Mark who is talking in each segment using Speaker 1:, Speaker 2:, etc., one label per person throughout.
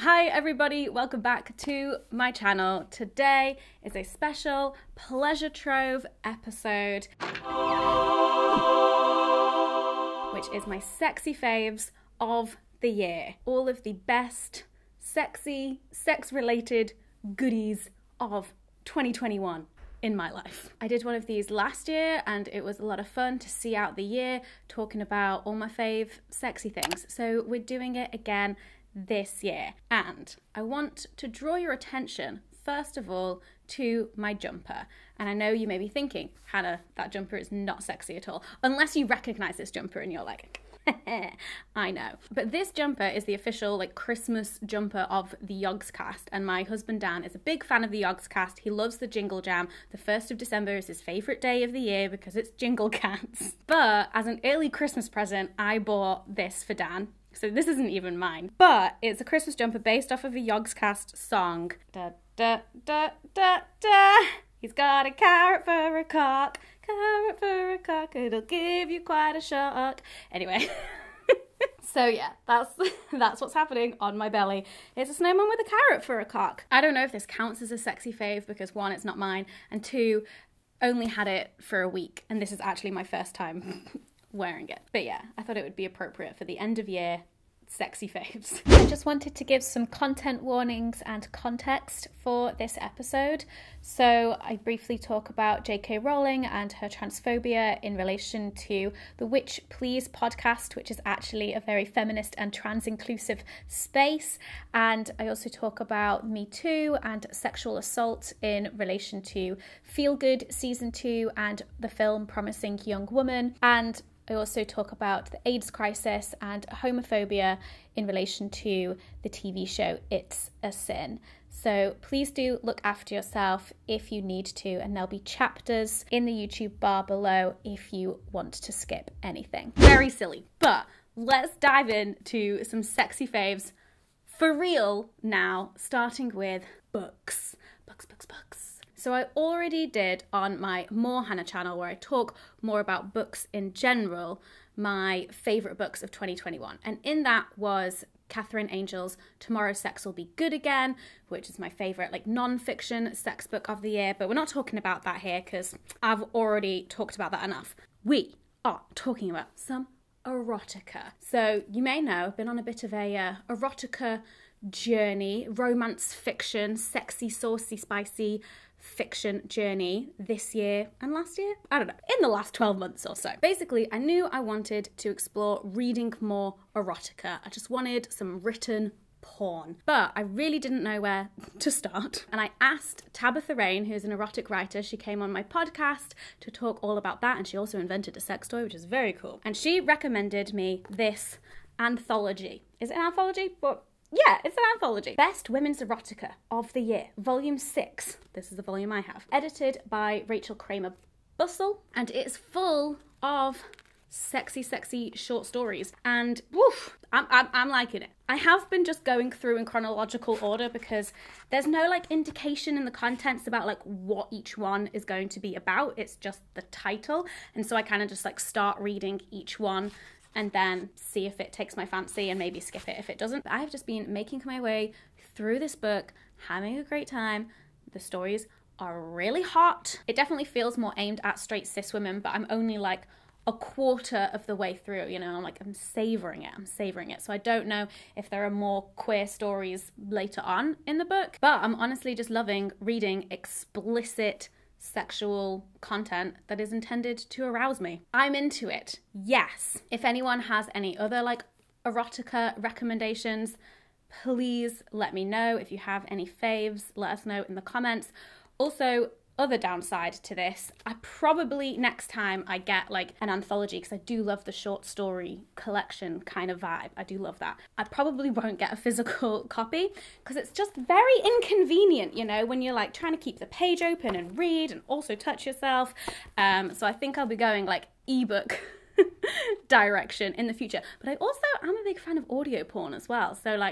Speaker 1: Hi everybody, welcome back to my channel. Today is a special Pleasure Trove episode, which is my sexy faves of the year. All of the best sexy, sex-related goodies of 2021 in my life. I did one of these last year and it was a lot of fun to see out the year talking about all my fave sexy things. So we're doing it again this year, and I want to draw your attention first of all to my jumper. And I know you may be thinking, Hannah, that jumper is not sexy at all, unless you recognize this jumper and you're like, I know. But this jumper is the official Christmas jumper of the Yogscast, and my husband Dan is a big fan of the Yogscast. He loves the Jingle Jam. The 1st of December is his favourite day of the year because it's Jingle Cats. But as an early Christmas present, I bought this for Dan. So this isn't even mine, but it's a Christmas jumper based off of a Yogscast song. Da da da da da. He's got a carrot for a cock, carrot for a cock, it'll give you quite a shock. Anyway, so yeah, that's what's happening on my belly. It's a snowman with a carrot for a cock. I don't know if this counts as a sexy fave because 1, it's not mine, and 2, only had it for a week, and this is actually my first time wearing it. But yeah, I thought it would be appropriate for the end of year sexy faves. I just wanted to give some content warnings and context for this episode. So I briefly talk about J.K. Rowling and her transphobia in relation to the Witch Please podcast, which is actually a very feminist and trans-inclusive space. And I also talk about Me Too and sexual assault in relation to Feel Good Season 2 and the film Promising Young Woman. And I also talk about the AIDS crisis and homophobia in relation to the TV show It's a Sin. So please do look after yourself if you need to, and there'll be chapters in the YouTube bar below if you want to skip anything. Very silly, but let's dive into some sexy faves for real now, starting with books. Books. So I already did on my More Hannah channel, where I talk more about books in general, my favourite books of 2021. And in that was Catherine Angel's Tomorrow Sex Will Be Good Again, which is my favourite non-fiction sex book of the year. But we're not talking about that here because I've already talked about that enough. We are talking about some erotica. So you may know I've been on a bit of a erotica journey, romance fiction, sexy, saucy, spicy fiction journey this year and last year. I don't know, in the last 12 months or so. Basically, I knew I wanted to explore reading more erotica. I just wanted some written porn, but I really didn't know where to start. And I asked Tabitha Rain, who's an erotic writer. She came on my podcast to talk all about that, and she also invented a sex toy, which is very cool. And she recommended me this anthology. Is it an anthology? But yeah, it's an anthology. Best Women's Erotica of the Year, Volume 6. This is the volume I have. Edited by Rachel Kramer Bussell, and it's full of sexy short stories. And woof, I'm liking it. I have been just going through in chronological order because there's no indication in the contents about what each one is going to be about. It's just the title. And so I kind of just start reading each one and then see if it takes my fancy and maybe skip it if it doesn't. But I've just been making my way through this book, having a great time. The stories are really hot. It definitely feels more aimed at straight cis women, but I'm only a quarter of the way through, I'm savoring it. So I don't know if there are more queer stories later on in the book, but I'm honestly just loving reading explicit sexual content that is intended to arouse me. I'm into it. Yes. If anyone has any other erotica recommendations, please let me know. If you have any faves, let us know in the comments. Also, other downside to this, I probably next time I get an anthology, because I do love the short story collection kind of vibe. I do love that. I probably won't get a physical copy because it's just very inconvenient, when you're trying to keep the page open and read and also touch yourself. So I think I'll be going ebook direction in the future. But I also am a big fan of audio porn as well. So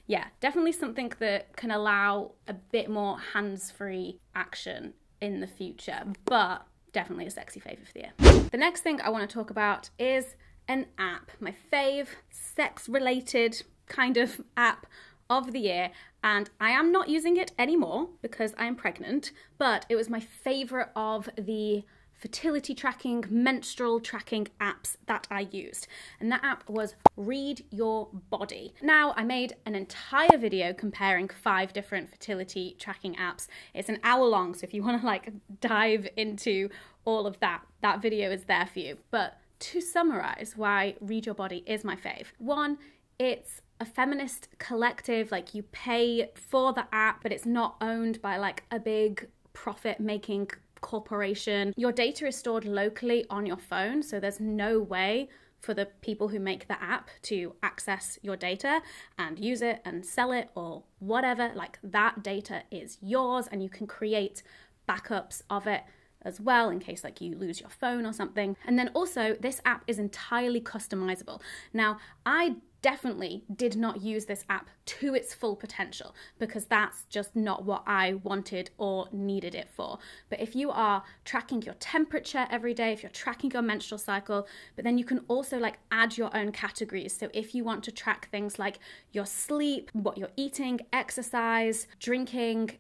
Speaker 1: yeah, definitely something that can allow a bit more hands-free action in the future, but definitely a sexy fave of the year. The next thing I want to talk about is an app, my fave sex-related kind of app of the year, and I am not using it anymore because I am pregnant, but it was my favorite of the fertility tracking, menstrual tracking apps that I used. And that app was Read Your Body. Now, I made an entire video comparing 5 different fertility tracking apps. It's an hour long, so if you want to like dive into all of that, that video is there for you. But to summarize why Read Your Body is my fave. 1, it's a feminist collective, like you pay for the app, but it's not owned by like a big profit-making corporation. Your data is stored locally on your phone, so there's no way for the people who make the app to access your data and use it and sell it or whatever. Like that data is yours, and you can create backups of it as well in case like you lose your phone or something. And then also this app is entirely customizable. Now, I definitely did not use this app to its full potential because that's just not what I wanted or needed it for. But if you are tracking your temperature every day, if you're tracking your menstrual cycle, but then you can also like add your own categories. So if you want to track things like your sleep, what you're eating, exercise, drinking,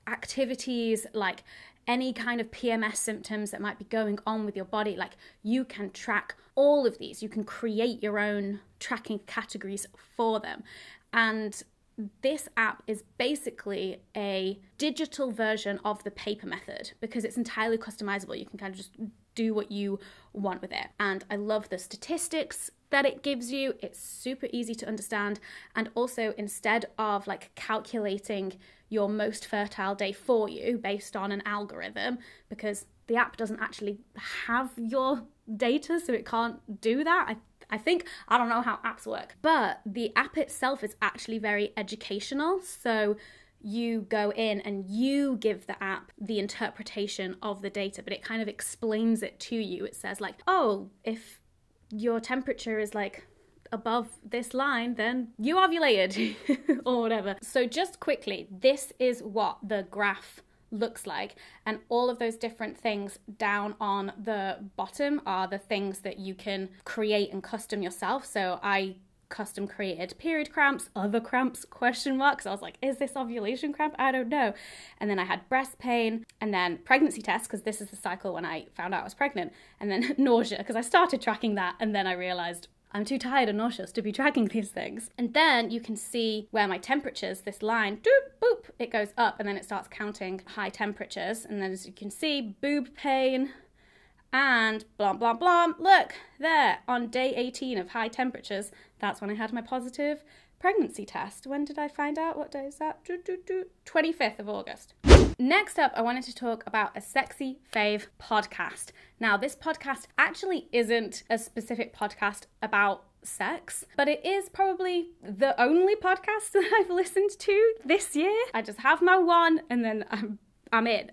Speaker 1: activities, like any kind of PMS symptoms that might be going on with your body, like you can track all of these. You can create your own tracking categories for them. And this app is basically a digital version of the paper method because it's entirely customizable. You can kind of just do what you want with it. And I love the statistics that it gives you. It's super easy to understand. And also, instead of like calculating your most fertile day for you based on an algorithm, because the app doesn't actually have your data, so it can't do that. I think, I don't know how apps work, but the app itself is actually very educational. So you go in and you give the app the interpretation of the data, but it kind of explains it to you. It says like, oh, if your temperature is like above this line, then you ovulated or whatever. So just quickly, this is what the graph looks like, and all of those different things down on the bottom are the things that you can create and custom yourself. So I custom created period cramps, other cramps, question marks. I was like, is this ovulation cramp? I don't know. And then I had breast pain, and then pregnancy test, because this is the cycle when I found out I was pregnant, and then nausea, because I started tracking that, and then I realized I'm too tired and nauseous to be tracking these things. And then you can see where my temperatures, this line, doop, boop, it goes up, and then it starts counting high temperatures. And then as you can see, boob pain and blah, blah, blah. Look, there, on day 18 of high temperatures, that's when I had my positive pregnancy test. When did I find out? What day is that? 25th of August. Next up, I wanted to talk about a Sexy Fave podcast. Now, this podcast actually isn't a specific podcast about sex, but it is probably the only podcast that I've listened to this year. I just have my one and then I'm in.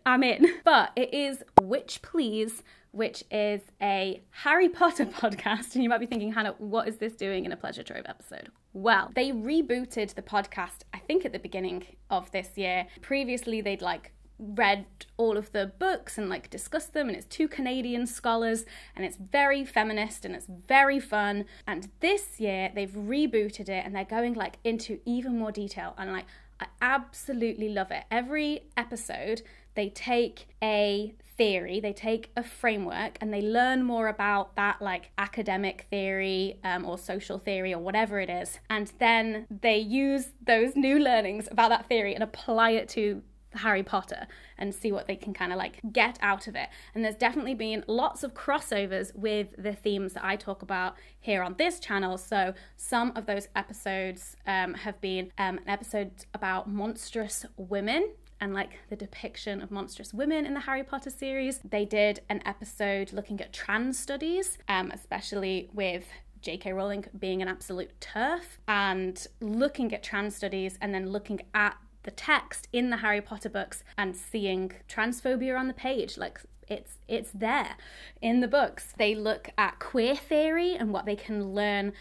Speaker 1: But it is Witch Please, which is a Harry Potter podcast. And you might be thinking, Hannah, what is this doing in a Pleasure Trove episode? Well, they rebooted the podcast, I think at the beginning of this year. Previously, they'd like read all of the books and like discussed them, and it's 2 Canadian scholars, and it's very feminist and it's very fun. And this year they've rebooted it and they're going like into even more detail, and like I absolutely love it. Every episode they take a theory, they take a framework, and they learn more about that like academic theory or social theory or whatever it is, and then they use those new learnings about that theory and apply it to Harry Potter and see what they can kind of like get out of it. And there's definitely been lots of crossovers with the themes that I talk about here on this channel. So some of those episodes have been an episode about monstrous women and like the depiction of monstrous women in the Harry Potter series. They did an episode looking at trans studies, especially with J.K. Rowling being an absolute TERF, and looking at trans studies and then looking at the text in the Harry Potter books and seeing transphobia on the page. Like it's there in the books. They look at queer theory and what they can learn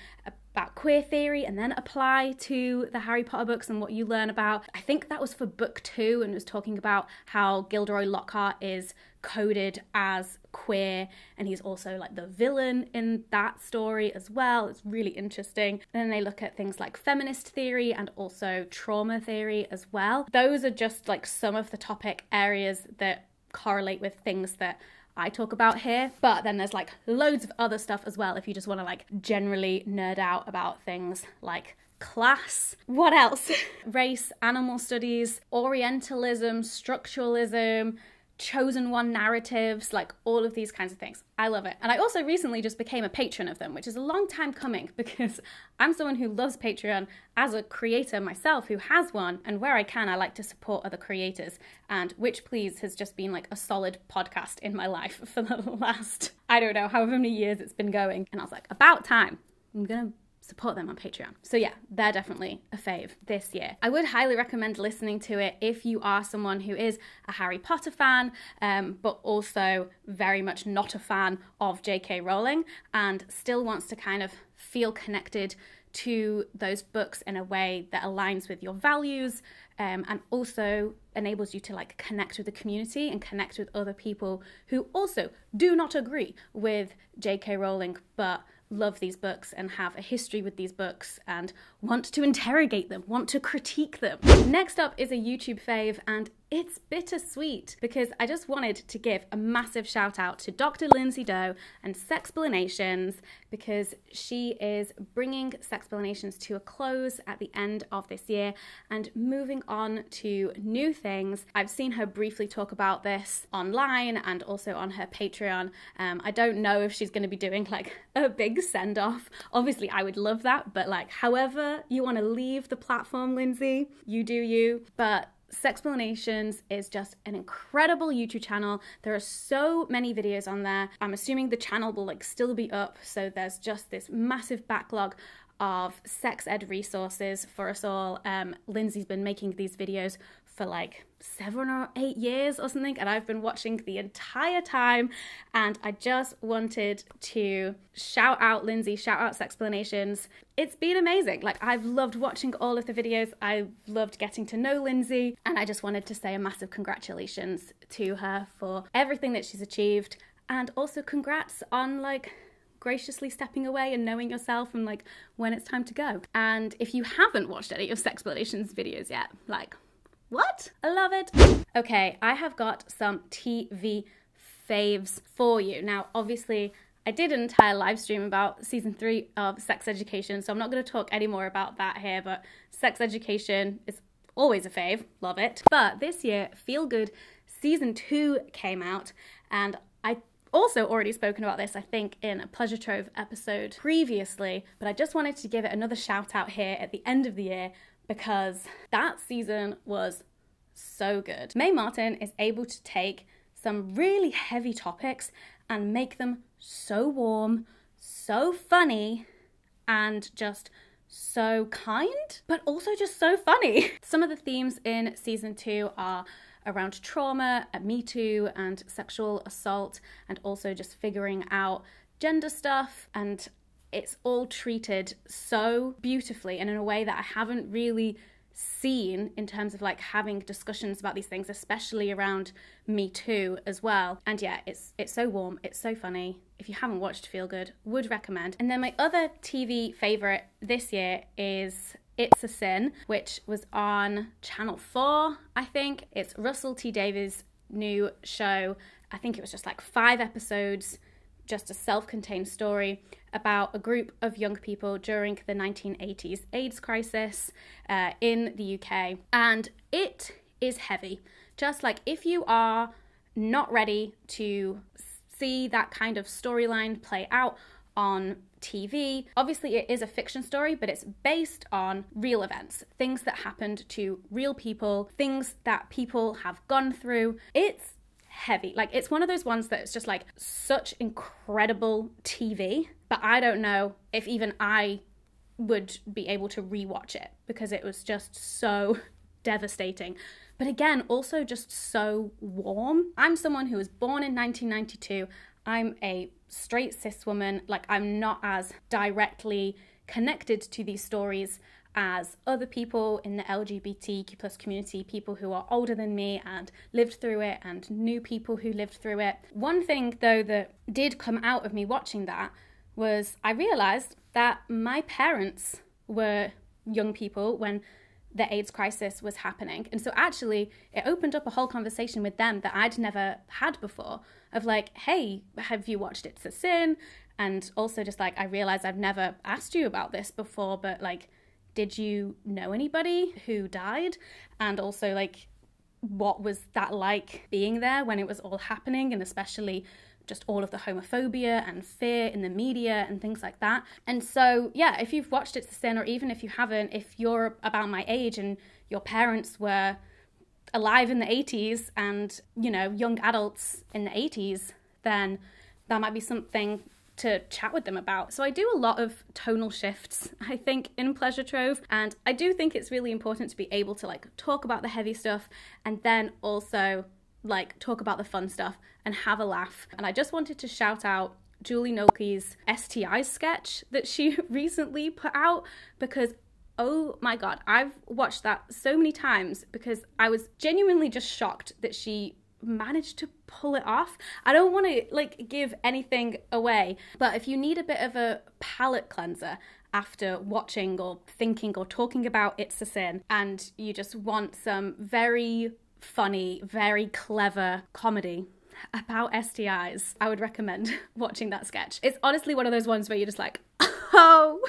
Speaker 1: about queer theory and then apply to the Harry Potter books and what you learn about. I think that was for book 2 and was talking about how Gilderoy Lockhart is coded as queer and he's also like the villain in that story as well. It's really interesting. And then they look at things like feminist theory and also trauma theory as well. Those are just like some of the topic areas that correlate with things that I talk about here, but then there's like loads of other stuff as well if you just want to like generally nerd out about things like class. What else? Race, animal studies, Orientalism, structuralism, chosen one narratives, like all of these kinds of things. I love it. And I also recently just became a patron of them, which is a long time coming because I'm someone who loves Patreon as a creator myself who has one, and where I can I like to support other creators, and Witch Please has just been like a solid podcast in my life for the last, I don't know, however many years it's been going, and I was like, about time, I'm gonna support them on Patreon. So yeah, they're definitely a fave this year. I would highly recommend listening to it if you are someone who is a Harry Potter fan, but also very much not a fan of J.K. Rowling and still wants to kind of feel connected to those books in a way that aligns with your values, and also enables you to like connect with the community and connect with other people who also do not agree with J.K. Rowling, but love these books and have a history with these books and want to interrogate them, want to critique them. Next up is a YouTube fave, and it's bittersweet because I just wanted to give a massive shout out to Dr. Lindsay Doe and Sexplanations because she is bringing Sexplanations to a close at the end of this year and moving on to new things. I've seen her briefly talk about this online and also on her Patreon. I don't know if she's going to be doing like a big send-off. Obviously, I would love that, but like however you want to leave the platform, Lindsay, you do you. But Sexplanations is just an incredible YouTube channel. There are so many videos on there. I'm assuming the channel will like still be up, so there's just this massive backlog of sex ed resources for us all. Lindsay's been making these videos for like 7 or 8 years or something, and I've been watching the entire time, and I just wanted to shout out Lindsay, shout out Sexplanations. It's been amazing. Like, I've loved watching all of the videos. I've loved getting to know Lindsay, and I just wanted to say a massive congratulations to her for everything that she's achieved, and also congrats on like graciously stepping away and knowing yourself and like when it's time to go. And if you haven't watched any of Sexplanations videos yet, like, what? I love it. Okay, I have got some TV faves for you. Now, obviously, I did an entire live stream about season 3 of Sex Education, so I'm not going to talk any more about that here, but Sex Education is always a fave. Love it. But this year, Feel Good season 2 came out, and I also already spoken about this, I think, in a Pleasure Trove episode previously, but I just wanted to give it another shout out here at the end of the year because that season was so good. Mae Martin is able to take some really heavy topics and make them so warm, so funny, and just so kind, but also just so funny. Some of the themes in season 2 are around trauma, Me Too, and sexual assault, and also just figuring out gender stuff, and it's all treated so beautifully and in a way that I haven't really seen in terms of like having discussions about these things, especially around Me Too as well. And yeah, it's so warm, it's so funny. If you haven't watched Feel Good, would recommend. And then my other TV favourite this year is It's a Sin, which was on Channel 4, I think. It's Russell T Davies' new show. I think it was just like 5 episodes, just a self-contained story about a group of young people during the 1980s AIDS crisis in the UK. And it is heavy. Just like if you are not ready to see that kind of storyline play out on TV, obviously it is a fiction story, but it's based on real events, things that happened to real people, things that people have gone through. It's heavy. Like, it's one of those ones that it's just like such incredible TV, but I don't know if even I would be able to rewatch it because it was just so devastating. But again, also just so warm. I'm someone who was born in 1992. I'm a straight cis woman. Like, I'm not as directly connected to these stories as other people in the LGBTQ plus community, people who are older than me and lived through it, and new people who lived through it. One thing though that did come out of me watching that was I realised that my parents were young people when the AIDS crisis was happening. And so actually it opened up a whole conversation with them that I'd never had before, of like, hey, have you watched It's a Sin? And also just like, I realised I've never asked you about this before, but like, did you know anybody who died? And also like, what was that like being there when it was all happening, and especially just all of the homophobia and fear in the media and things like that. And so, yeah, if you've watched It's a Sin, or even if you haven't, if you're about my age and your parents were alive in the 80s and, you know, young adults in the 80s, then that might be something to chat with them about. So I do a lot of tonal shifts, I think, in Pleasure Trove, and I do think it's really important to be able to like talk about the heavy stuff and then also like talk about the fun stuff and have a laugh. And I just wanted to shout out Julie Nolke's STI sketch that she recently put out, because oh my god, I've watched that so many times because I was genuinely just shocked that she managed to pull it off. I don't want to like give anything away, but if you need a bit of a palate cleanser after watching or thinking or talking about It's a Sin, and you just want some very funny, very clever comedy about STIs, I would recommend watching that sketch. It's honestly one of those ones where you're just like, oh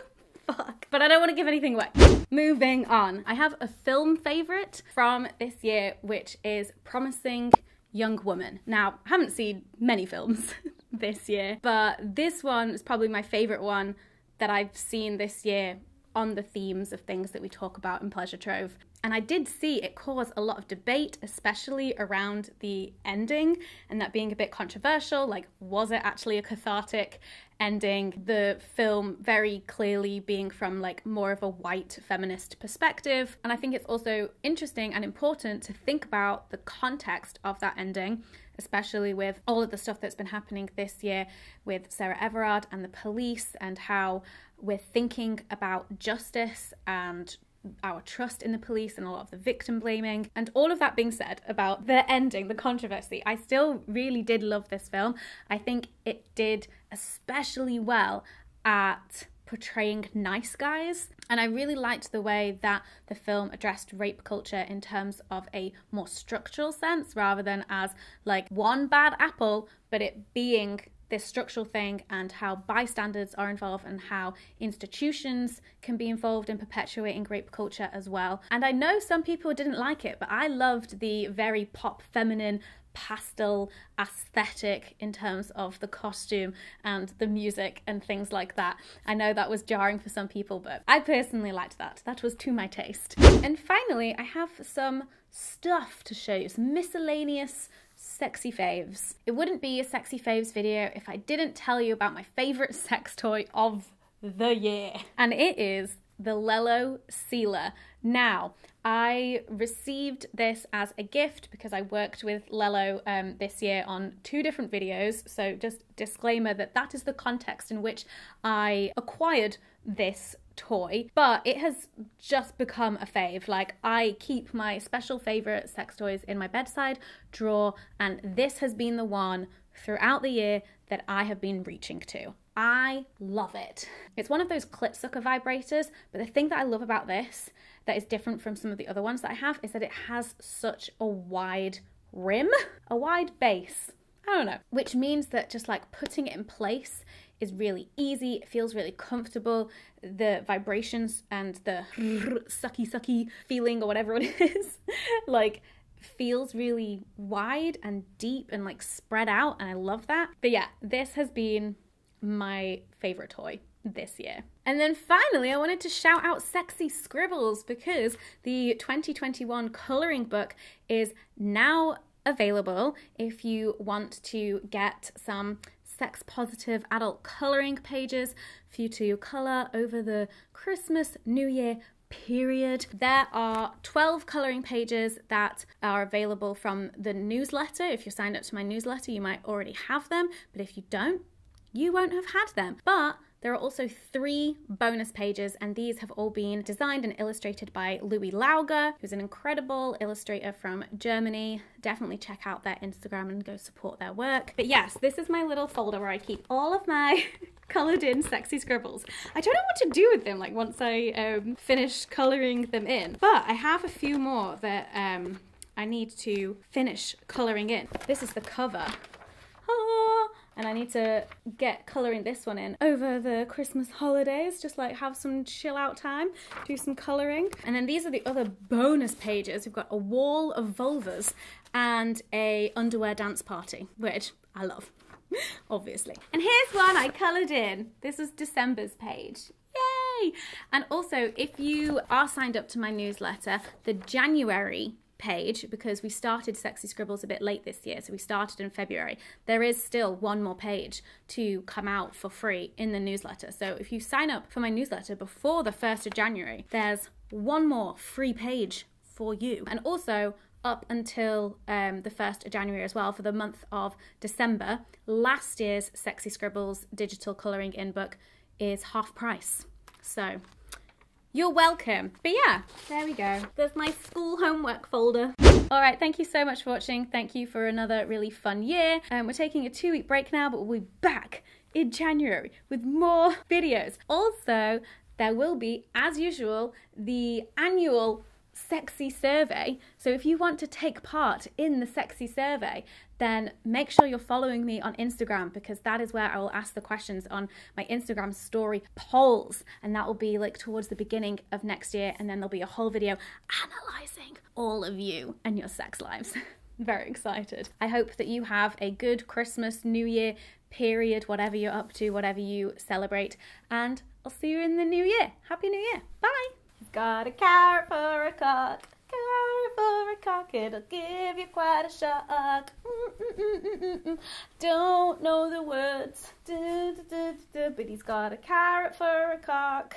Speaker 1: fuck. But I don't want to give anything away. Moving on. I have a film favourite from this year, which is Promising Young Woman. Now, I haven't seen many films this year, but this one is probably my favourite one that I've seen this year on the themes of things that we talk about in Pleasure Trove. And I did see it cause a lot of debate, especially around the ending, and that being a bit controversial. Like, was it actually a cathartic ending? The film very clearly being from like more of a white feminist perspective. And I think it's also interesting and important to think about the context of that ending, especially with all of the stuff that's been happening this year with Sarah Everard and the police, and how we're thinking about justice and our trust in the police and a lot of the victim blaming. And all of that being said about the ending, the controversy, I still really did love this film. I think it did especially well at portraying nice guys, and I really liked the way that the film addressed rape culture in terms of a more structural sense, rather than as like one bad apple, but it being this structural thing, and how bystanders are involved and how institutions can be involved in perpetuating rape culture as well. And I know some people didn't like it, but I loved the very pop feminine pastel aesthetic in terms of the costume and the music and things like that. I know that was jarring for some people, but I personally liked that. That was to my taste. And finally, I have some stuff to show you, some miscellaneous sexy faves. It wouldn't be a sexy faves video if I didn't tell you about my favourite sex toy of the year, and it is the Lelo Sila. Now, I received this as a gift because I worked with Lelo this year on 2 different videos, so just disclaimer that that is the context in which I acquired this toy, but it has just become a fave. Like, I keep my special favourite sex toys in my bedside drawer, and this has been the one throughout the year that I have been reaching to. I love it. It's one of those clit sucker vibrators, but the thing that I love about this that is different from some of the other ones that I have is that it has such a wide rim, a wide base. I don't know, which means that just like putting it in place is really easy. It feels really comfortable. The vibrations and the sucky feeling, or whatever it is, like feels really wide and deep and like spread out, and I love that. But yeah, this has been my favorite toy this year. And then finally, I wanted to shout out Sexy Scribbles, because the 2021 colouring book is now available if you want to get some sex positive adult colouring pages for you to colour over the Christmas, New Year period. There are 12 colouring pages that are available from the newsletter. If you're signed up to my newsletter, you might already have them, but if you don't, you won't have had them. But There are also 3 bonus pages, and these have all been designed and illustrated by Louie Lauger, who's an incredible illustrator from Germany. Definitely check out their Instagram and go support their work. But yes, this is my little folder where I keep all of my coloured in sexy scribbles. I don't know what to do with them, like once I finish colouring them in, but I have a few more that I need to finish colouring in. This is the cover. And I need to get colouring this one in over the Christmas holidays, just like have some chill out time, do some colouring. And then these are the other bonus pages. We've got a wall of vulvas and a underwear dance party, which I love, obviously. And here's one I coloured in. This is December's page. Yay! And also, if you are signed up to my newsletter, the January page, because we started Sexy Scribbles a bit late this year, so we started in February, there is still one more page to come out for free in the newsletter. So if you sign up for my newsletter before the 1st of January, there's one more free page for you. And also, up until the 1st of January as well, for the month of December, last year's Sexy Scribbles digital colouring in book is half price. So you're welcome. But yeah, there we go. There's my school homework folder. All right, thank you so much for watching. Thank you for another really fun year. We're taking a 2-week break now, but we'll be back in January with more videos. Also, there will be, as usual, the annual Sexy survey. So if you want to take part in the Sexy survey, then make sure you're following me on Instagram, because that is where I will ask the questions on my Instagram story polls, and that will be like towards the beginning of next year, and then there'll be a whole video analysing all of you and your sex lives. Very excited. I hope that you have a good Christmas, New Year period, whatever you're up to, whatever you celebrate, and I'll see you in the new year. Happy New Year. Bye. Got a carrot for a cock, carrot for a cock, it'll give you quite a shock. Don't know the words, but he's got a carrot for a cock.